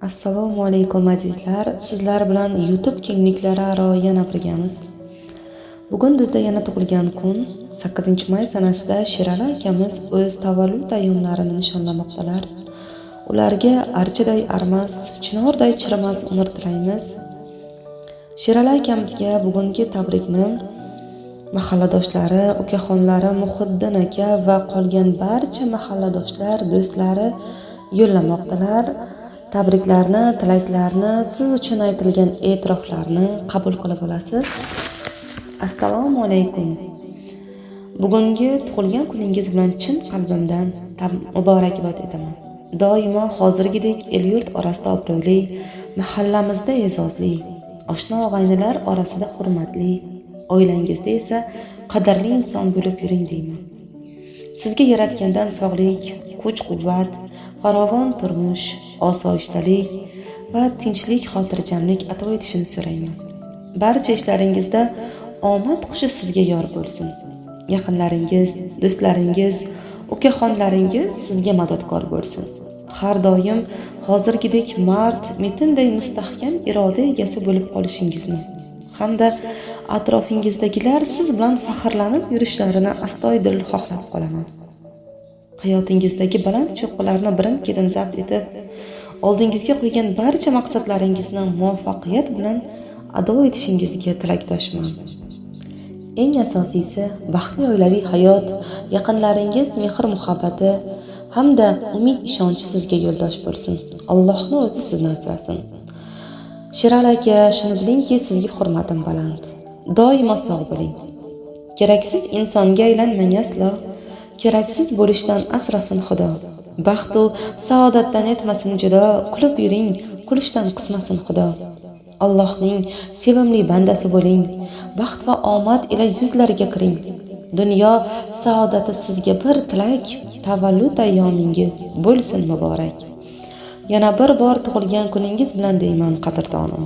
Assalomu alaykum azizlar. Sizlar bilan YouTube kengliklari aro yana birgamiz. Bugun bizda yana tug'ilgan kun 8-may sanasida Sherali akamiz o'z tavallud ayyomlarini nishonlamoqdalar. Ularga archaday armas, chinorday chirimas umr tilaymiz. Sherali akamizga bugungi tabrikni mahalladoshlari, ukaxonlari Muhiddin aka va qolgan barcha mahalladoshlar, do'stlari yo'llamoqdalar. Tabriklarni, tilaklarni, siz uchun aytilgan e'tiroflarni qabul qilib olasiz. Assalomu alaykum. Bugungi tug'ilgan kuningiz bilan chin qalbimdan muborakbod etaman. Doimo hozirgidek el-yurt orasida obro'li, mahallamizda e'zozli, oshna og'aynilar orasida hurmatli, oilangizda esa qadrli inson bo'lib yuring deyman. Sizga yaratgandan sog'lik, kuch-quvvat, farovon turmush, osoyishtalik va tinchlik, xotirjamlik ato etishini so'rayman. Barcha ishlaringizda omad qushi sizga yor bo'lsin. Yaqinlaringiz, do'stlaringiz, ukaxonlaringiz sizga madadkor bo'lsin. Har doim hozirgidek mard, metinday mustahkam iroda egasi bo'lib qolishingizni hamda atrofingizdagilar siz bilan faxrlanib yurishlarini astoydil xohlab qolaman. Hayotingizdagi baland cho'qqilarni birin-ketin zabt etib, oldingizga qo'ygan barcha maqsadlaringizni muvaffaqiyat bilan ado etishingizga tilakdoshman. Eng asosiysi, baxtli oilaviy hayot, yaqinlaringiz mehr-muhabbati hamda umid ishonchi sizga yo'ldosh bo'lsin. Allohning o'zi sizni asrasin. Sherali aka, shuni bilingki, sizga hurmatim baland. Doimo sog' bo'ling. Keraksiz insonga aylanmang aslo. Keraksiz bo'lishdan asrasin Xudo. Baxt u saodatdan etmasin judo, kulib yuring, kulishdan qismasin Xudo. Allohning sevimli bandasi bo'ling. Baxt va omad ila yuzlariga kiring. Dunyo saodati sizga bir tilak, tavallud ayyomingiz bo'lsin muborak. Yana bir bor tug'ilgan kuningiz bilan deyman qadrdonim.